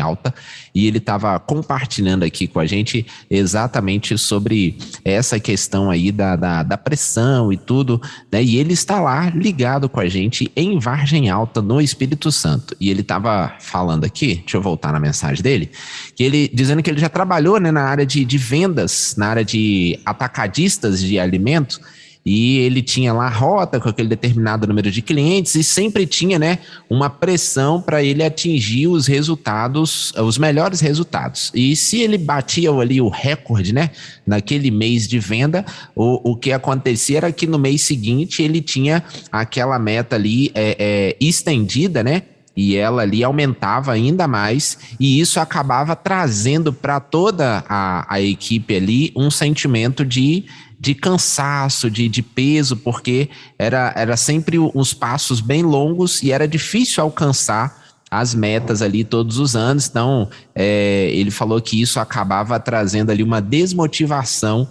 Alta, e ele estava compartilhando aqui com a gente exatamente sobre essa questão aí da pressão e tudo, né? E ele está lá ligado com a gente em Vargem Alta, no Espírito Santo. E ele estava falando aqui, deixa eu voltar na mensagem dele, que ele dizendo que ele já trabalhou, né, na área de vendas, na área de atacadistas de alimentos, e ele tinha lá a rota com aquele determinado número de clientes e sempre tinha, né, uma pressão para ele atingir os resultados, os melhores resultados. E se ele batia ali o recorde, né, naquele mês de venda, o que acontecia era que no mês seguinte ele tinha aquela meta ali estendida, né, e ela ali aumentava ainda mais, e isso acabava trazendo para toda a equipe ali um sentimento de cansaço, de peso, porque era sempre uns passos bem longos e era difícil alcançar as metas ali todos os anos. Então, ele falou que isso acabava trazendo ali uma desmotivação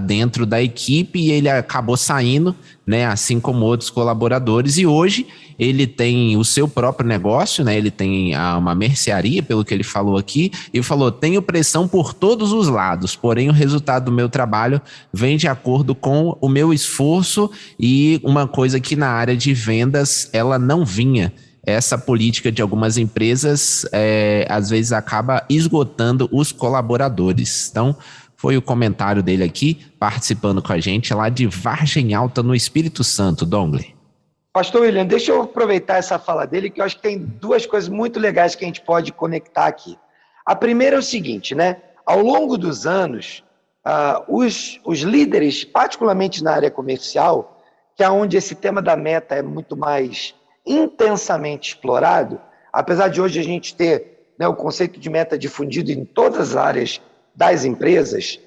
dentro da equipe, e ele acabou saindo, né, assim como outros colaboradores, e hoje ele tem o seu próprio negócio, né, ele tem uma mercearia, pelo que ele falou aqui, e falou: tenho pressão por todos os lados, porém o resultado do meu trabalho vem de acordo com o meu esforço, e uma coisa que na área de vendas ela não vinha. Essa política de algumas empresas às vezes acaba esgotando os colaboradores. Então, foi o comentário dele aqui, participando com a gente lá de Vargem Alta, no Espírito Santo, Dongley. Pastor William, deixa eu aproveitar essa fala dele, que eu acho que tem duas coisas muito legais que a gente pode conectar aqui. A primeira é o seguinte, né? Ao longo dos anos, os líderes, particularmente na área comercial, que é onde esse tema da meta é muito mais intensamente explorado, apesar de hoje a gente ter né, o conceito de meta difundido em todas as áreas das empresas,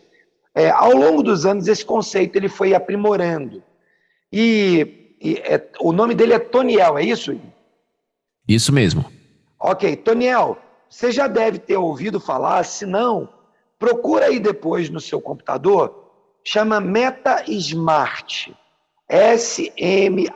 ao longo dos anos esse conceito ele foi aprimorando. O nome dele é Toniel, é isso? Isso mesmo. Ok, Toniel, você já deve ter ouvido falar, se não, procura aí depois no seu computador, chama Meta Smart, S-M-A-R-T.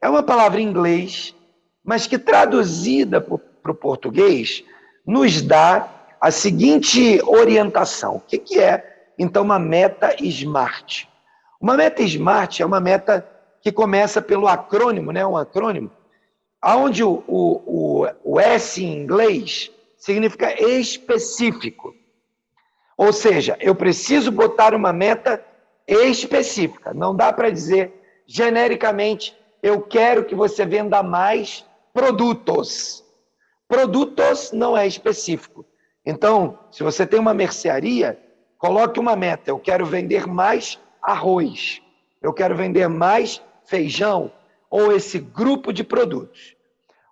É uma palavra em inglês, mas que traduzida para o português, nos dá a seguinte orientação. O que é, então, uma meta SMART? Uma meta SMART é uma meta que começa pelo acrônimo, né? Um acrônimo, onde o S em inglês significa específico. Ou seja, eu preciso botar uma meta específica. Não dá para dizer genericamente, eu quero que você venda mais produtos. Produtos não é específico. Então, se você tem uma mercearia, coloque uma meta. Eu quero vender mais arroz. Eu quero vender mais feijão ou esse grupo de produtos.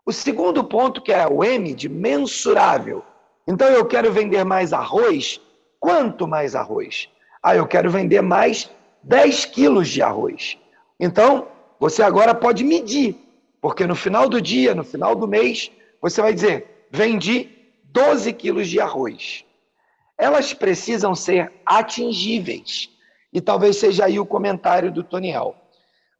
O segundo ponto, que é o M, de mensurável. Então, eu quero vender mais arroz. Quanto mais arroz? Eu quero vender mais 10 quilos de arroz. Então, você agora pode medir, porque no final do dia, no final do mês, você vai dizer, vendi 12 quilos de arroz. Elas precisam ser atingíveis. E talvez seja aí o comentário do Toniel.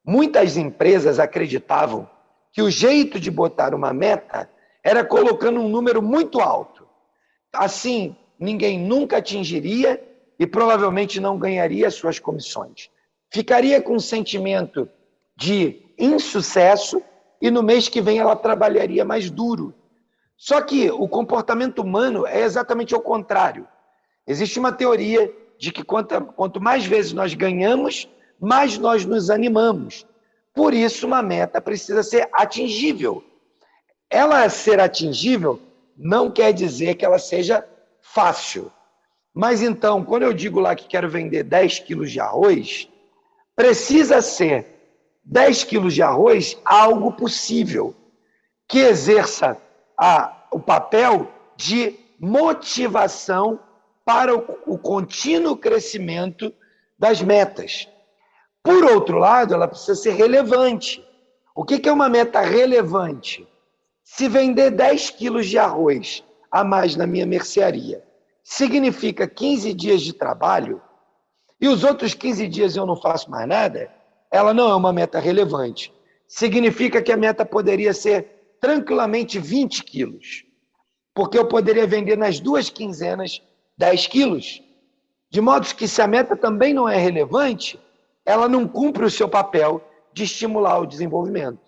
Muitas empresas acreditavam que o jeito de botar uma meta era colocando um número muito alto. Assim, ninguém nunca atingiria e provavelmente não ganharia suas comissões. Ficaria com um sentimento de insucesso e no mês que vem ela trabalharia mais duro. Só que o comportamento humano é exatamente o contrário. Existe uma teoria de que quanto mais vezes nós ganhamos, mais nós nos animamos. Por isso, uma meta precisa ser atingível. Ela ser atingível não quer dizer que ela seja fácil. Mas então, quando eu digo lá que quero vender 10 quilos de arroz, precisa ser 10 quilos de arroz algo possível, que exerça o papel de motivação para o contínuo crescimento das metas. Por outro lado, ela precisa ser relevante. O que é uma meta relevante? Se vender 10 quilos de arroz a mais na minha mercearia, significa 15 dias de trabalho, e os outros 15 dias eu não faço mais nada, ela não é uma meta relevante. Significa que a meta poderia ser tranquilamente 20 quilos, porque eu poderia vender nas 2 quinzenas 10 quilos, de modo que se a meta também não é relevante, ela não cumpre o seu papel de estimular o desenvolvimento.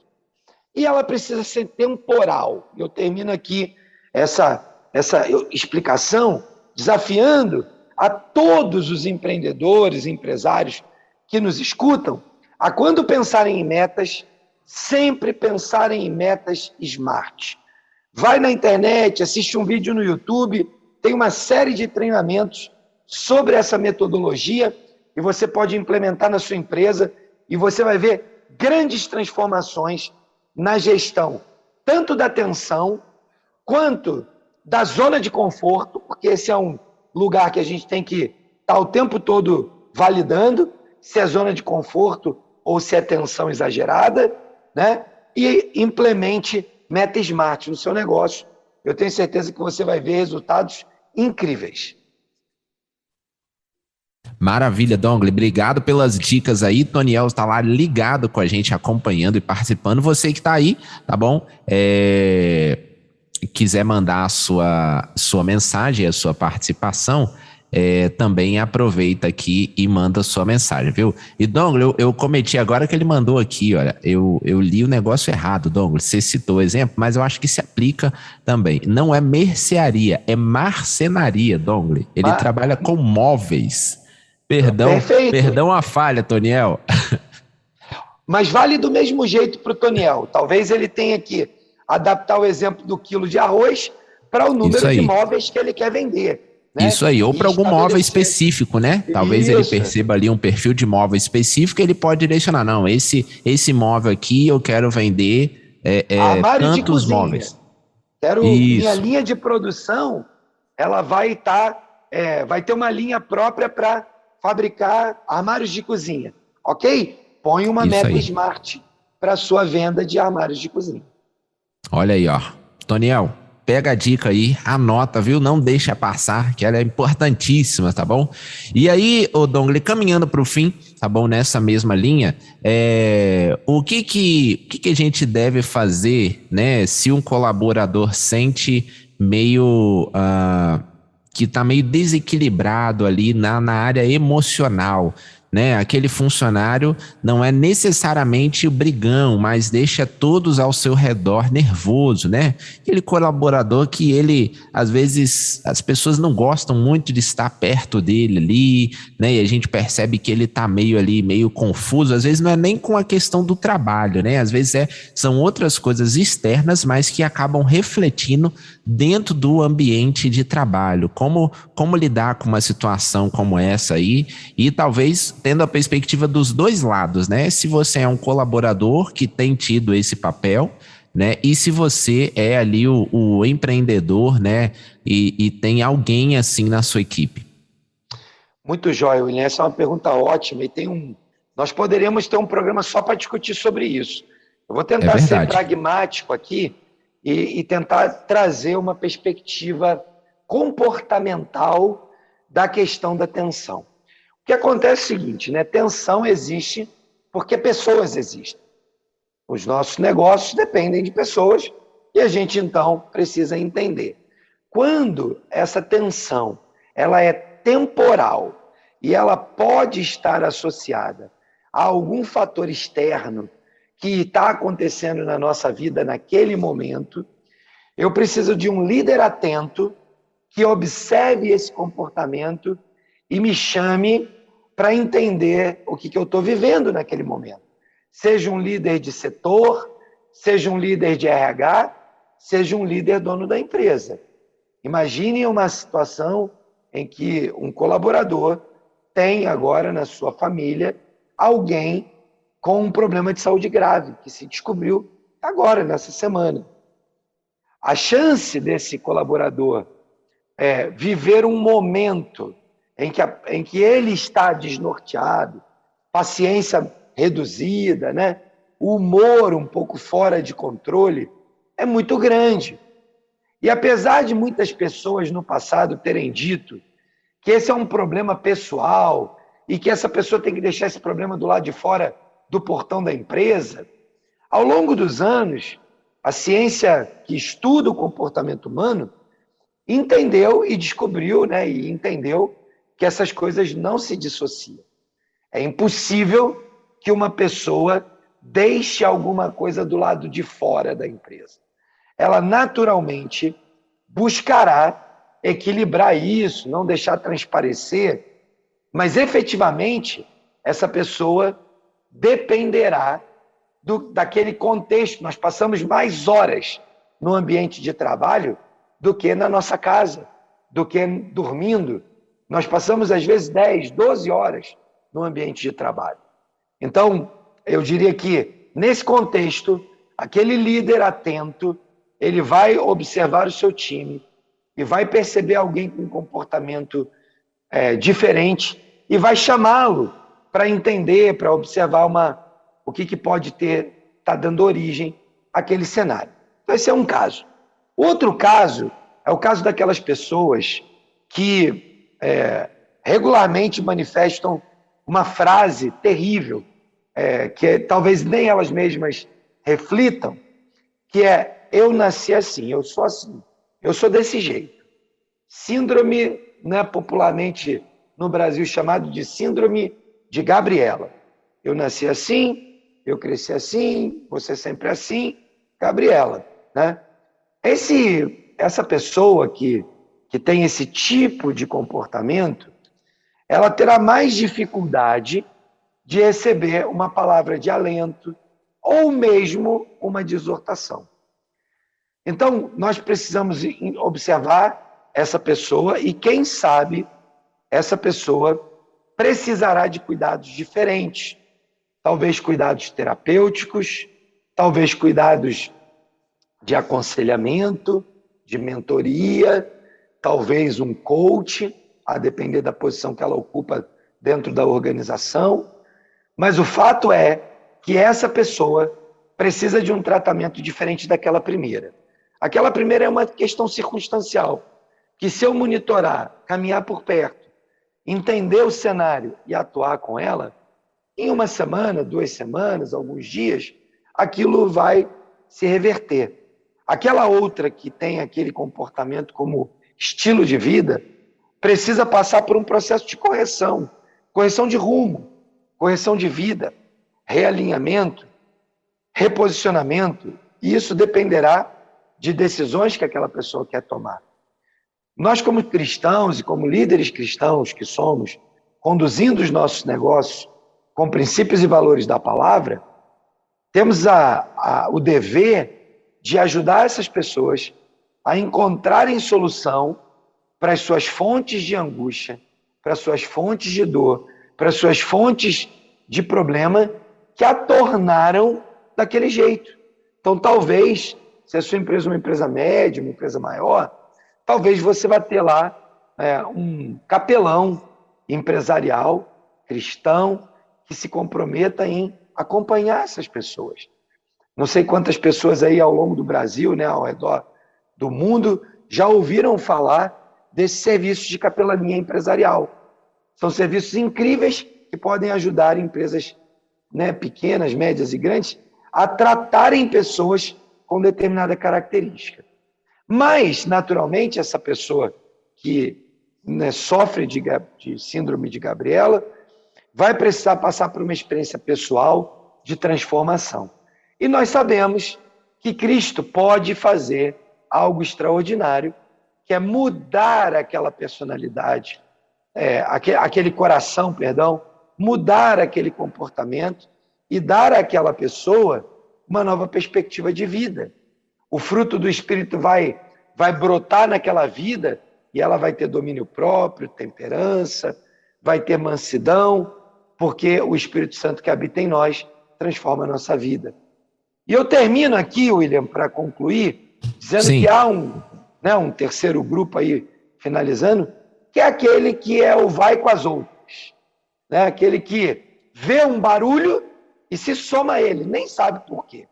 E ela precisa ser temporal. Eu termino aqui essa explicação desafiando a todos os empreendedores, empresários que nos escutam, a quando pensarem em metas, sempre pensarem em metas SMART. Vai na internet, assiste um vídeo no YouTube, tem uma série de treinamentos sobre essa metodologia e você pode implementar na sua empresa e você vai ver grandes transformações na gestão, tanto da atenção quanto da zona de conforto, porque esse é um lugar que a gente tem que estar o tempo todo validando se é zona de conforto ou se é tensão exagerada, né? E implemente meta SMART no seu negócio. Eu tenho certeza que você vai ver resultados incríveis. Maravilha, Dongley. Obrigado pelas dicas aí. Toniel está lá ligado com a gente, acompanhando e participando. Você que está aí, tá bom? Quiser mandar a sua mensagem, a sua participação, também aproveita aqui e manda a sua mensagem, viu? E, Dongley, eu cometi agora que ele mandou aqui, olha, eu li o negócio errado, Dongley. Você citou o exemplo, mas eu acho que se aplica também. Não é mercearia, é marcenaria, Dongley. Ele trabalha com móveis. Perdão a falha, Toniel. Mas vale do mesmo jeito para o Toniel. Talvez ele tenha que adaptar o exemplo do quilo de arroz para o número de móveis que ele quer vender. Né? Isso aí, ou para algum móvel específico, né? Talvez ele perceba ali um perfil de móvel específico, ele pode direcionar, não, esse móvel aqui eu quero vender tantos móveis. Minha Isso, linha de produção, ela vai ter uma linha própria para fabricar armários de cozinha, ok? Põe uma isso meta aí. smart para sua venda de armários de cozinha. Olha aí, ó. Toniel, pega a dica aí, anota, viu? Não deixa passar, que ela é importantíssima, tá bom? E aí, ô Dongle, caminhando para o fim, tá bom? Nessa mesma linha, o que a gente deve fazer, né? Se um colaborador sente meio que tá meio desequilibrado ali na área emocional, né? Aquele funcionário não é necessariamente o brigão, mas deixa todos ao seu redor nervoso, né? Aquele colaborador que ele, às vezes, as pessoas não gostam muito de estar perto dele ali, né? E a gente percebe que ele tá meio ali, meio confuso. Às vezes não é nem com a questão do trabalho, né? Às vezes são outras coisas externas, mas que acabam refletindo dentro do ambiente de trabalho. Como lidar com uma situação como essa aí, e talvez tendo a perspectiva dos dois lados, né? Se você é um colaborador que tem tido esse papel, né? E se você é ali o empreendedor, né? E tem alguém assim na sua equipe. Muito jóia, William. Essa é uma pergunta ótima nós poderíamos ter um programa só para discutir sobre isso. Eu vou É tentar ser verdade. pragmático aqui e tentar trazer uma perspectiva comportamental da questão da tensão. O que acontece é o seguinte, né? Tensão existe porque pessoas existem. Os nossos negócios dependem de pessoas e a gente, então, precisa entender. Quando essa tensão ela é temporal e ela pode estar associada a algum fator externo que está acontecendo na nossa vida naquele momento, eu preciso de um líder atento que observe esse comportamento e me chame para entender o que eu estou vivendo naquele momento. Seja um líder de setor, seja um líder de RH, seja um líder dono da empresa. Imagine uma situação em que um colaborador tem agora na sua família alguém com um problema de saúde grave, que se descobriu agora, nessa semana. A chance desse colaborador viver um momento em que ele está desnorteado, paciência reduzida, né? O humor um pouco fora de controle, é muito grande. E apesar de muitas pessoas no passado terem dito que esse é um problema pessoal e que essa pessoa tem que deixar esse problema do lado de fora do portão da empresa, ao longo dos anos, a ciência que estuda o comportamento humano entendeu e descobriu, né, e entendeu que essas coisas não se dissociam. É impossível que uma pessoa deixe alguma coisa do lado de fora da empresa. Ela naturalmente buscará equilibrar isso, não deixar transparecer, mas efetivamente essa pessoa dependerá daquele contexto. Nós passamos mais horas no ambiente de trabalho do que na nossa casa, do que dormindo. Nós passamos, às vezes, 10, 12 horas no ambiente de trabalho. Então, eu diria que, nesse contexto, aquele líder atento, ele vai observar o seu time e vai perceber alguém com um comportamento diferente e vai chamá-lo para entender, para observar o que pode tá dando origem àquele cenário. Então, esse é um caso. Outro caso é o caso daquelas pessoas que regularmente manifestam uma frase terrível, que talvez nem elas mesmas reflitam, que é: eu nasci assim, eu sou assim, eu sou desse jeito. Síndrome, né, popularmente no Brasil chamado de síndrome de Gabriela. Eu nasci assim, eu cresci assim, você sempre assim, Gabriela, né? Essa pessoa que tem esse tipo de comportamento, ela terá mais dificuldade de receber uma palavra de alento ou mesmo uma exortação. Então, nós precisamos observar essa pessoa e, quem sabe, essa pessoa precisará de cuidados diferentes. Talvez cuidados terapêuticos, talvez cuidados de aconselhamento, de mentoria, talvez um coach, a depender da posição que ela ocupa dentro da organização. Mas o fato é que essa pessoa precisa de um tratamento diferente daquela primeira. Aquela primeira é uma questão circunstancial, que se eu monitorar, caminhar por perto, entender o cenário e atuar com ela, em uma semana, 2 semanas, alguns dias, aquilo vai se reverter. Aquela outra que tem aquele comportamento como estilo de vida, precisa passar por um processo de correção, correção de rumo, correção de vida, realinhamento, reposicionamento, e isso dependerá de decisões que aquela pessoa quer tomar. Nós, como cristãos e como líderes cristãos que somos, conduzindo os nossos negócios com princípios e valores da palavra, temos o dever de ajudar essas pessoas a encontrarem solução para as suas fontes de angústia, para as suas fontes de dor, para as suas fontes de problema que a tornaram daquele jeito. Então, talvez, se a sua empresa é uma empresa média, uma empresa maior, talvez você vá ter lá um capelão empresarial, cristão, que se comprometa em acompanhar essas pessoas. Não sei quantas pessoas aí ao longo do Brasil, né, ao redor do mundo, já ouviram falar desses serviços de capelania empresarial. São serviços incríveis que podem ajudar empresas, né, pequenas, médias e grandes a tratarem pessoas com determinada característica. Mas, naturalmente, essa pessoa que, né, sofre de síndrome de Gabriela vai precisar passar por uma experiência pessoal de transformação. E nós sabemos que Cristo pode fazer algo extraordinário, que é mudar aquela personalidade, aquele coração, mudar aquele comportamento e dar àquela pessoa uma nova perspectiva de vida. O fruto do Espírito vai brotar naquela vida e ela vai ter domínio próprio, temperança, vai ter mansidão, porque o Espírito Santo que habita em nós transforma a nossa vida. E eu termino aqui, William, para concluir, dizendo que há um terceiro grupo aí, finalizando, que é aquele que é o vai com as outras. Né? Aquele que vê um barulho e se soma a ele, nem sabe por quê.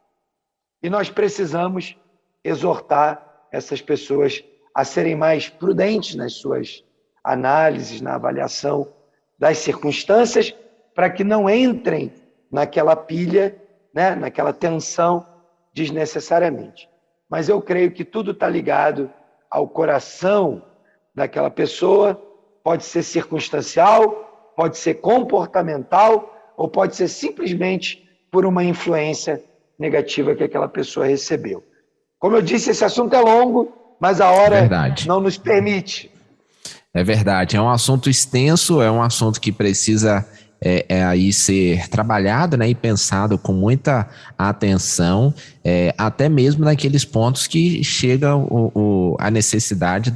E nós precisamos exortar essas pessoas a serem mais prudentes nas suas análises, na avaliação das circunstâncias, para que não entrem naquela pilha, né, naquela tensão desnecessariamente. Mas eu creio que tudo está ligado ao coração daquela pessoa, pode ser circunstancial, pode ser comportamental, ou pode ser simplesmente por uma influência negativa que aquela pessoa recebeu. Como eu disse, esse assunto é longo, mas a hora não nos permite. É verdade, é um assunto extenso, é um assunto que precisa aí ser trabalhado, né, e pensado com muita atenção, até mesmo naqueles pontos que chega a necessidade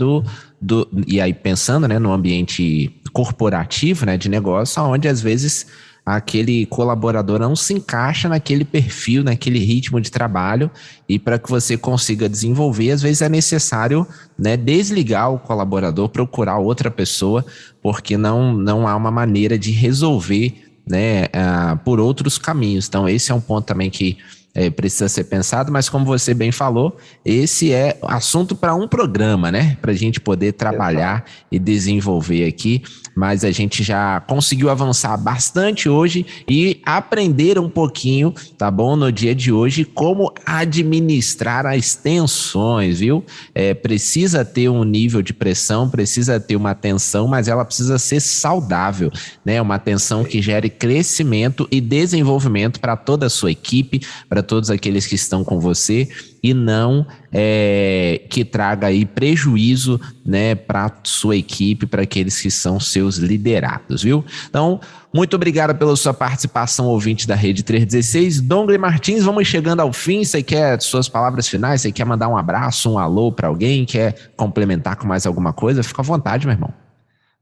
e aí pensando, né, no ambiente corporativo, né, de negócio, onde às vezes aquele colaborador não se encaixa naquele perfil, naquele ritmo de trabalho, e para que você consiga desenvolver, às vezes é necessário, né, desligar o colaborador, procurar outra pessoa, porque não há uma maneira de resolver, né, por outros caminhos. Então esse é um ponto também que precisa ser pensado, mas como você bem falou, esse é assunto para um programa, né? Para a gente poder trabalhar e desenvolver aqui, mas a gente já conseguiu avançar bastante hoje e aprender um pouquinho, tá bom? No dia de hoje, como administrar as tensões, viu? Precisa ter um nível de pressão, precisa ter uma tensão, mas ela precisa ser saudável, né? Uma tensão que gere crescimento e desenvolvimento para toda a sua equipe, para todos aqueles que estão com você, e não que traga aí prejuízo, né, para sua equipe, para aqueles que são seus liderados, viu? Então, muito obrigado pela sua participação, ouvinte da Rede 316. Dongley Martins, vamos chegando ao fim. Você quer suas palavras finais? Você quer mandar um abraço, um alô para alguém? Quer complementar com mais alguma coisa? Fica à vontade, meu irmão.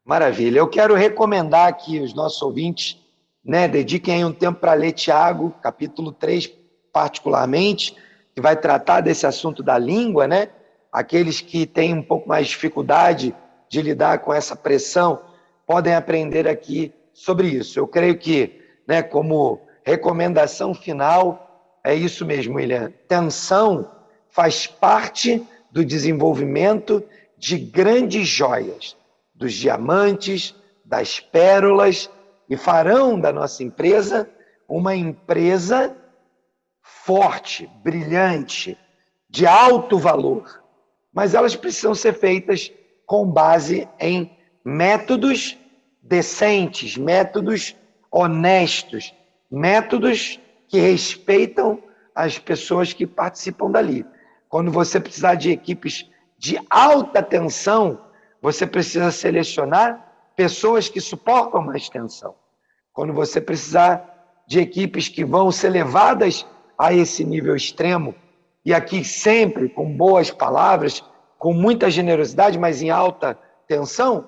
Maravilha. Eu quero recomendar que os nossos ouvintes, né, dediquem aí um tempo para ler Tiago, capítulo 3, particularmente, que vai tratar desse assunto da língua, né? aqueles que têm um pouco mais de dificuldade de lidar com essa pressão podem aprender aqui sobre isso. Eu creio que, né, como recomendação final, é isso mesmo, William. Tensão faz parte do desenvolvimento de grandes joias, dos diamantes, das pérolas, e farão da nossa empresa uma empresa forte, brilhante, de alto valor. Mas elas precisam ser feitas com base em métodos decentes, métodos honestos, métodos que respeitam as pessoas que participam dali. Quando você precisar de equipes de alta tensão, você precisa selecionar pessoas que suportam mais tensão. Quando você precisar de equipes que vão ser levadas a esse nível extremo, e aqui sempre com boas palavras, com muita generosidade, mas em alta tensão,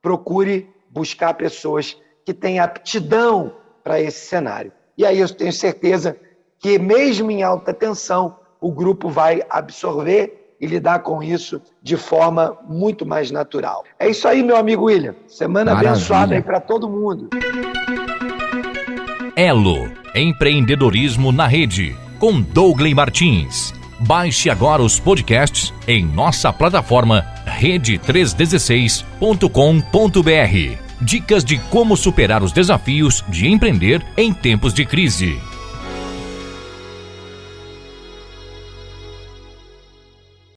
procure buscar pessoas que têm aptidão para esse cenário. E aí eu tenho certeza que mesmo em alta tensão, o grupo vai absorver e lidar com isso de forma muito mais natural. É isso aí, meu amigo William. Semana abençoada aí para todo mundo. Elo, empreendedorismo na rede, com Douglas Martins. Baixe agora os podcasts em nossa plataforma rede316.com.br. Dicas de como superar os desafios de empreender em tempos de crise.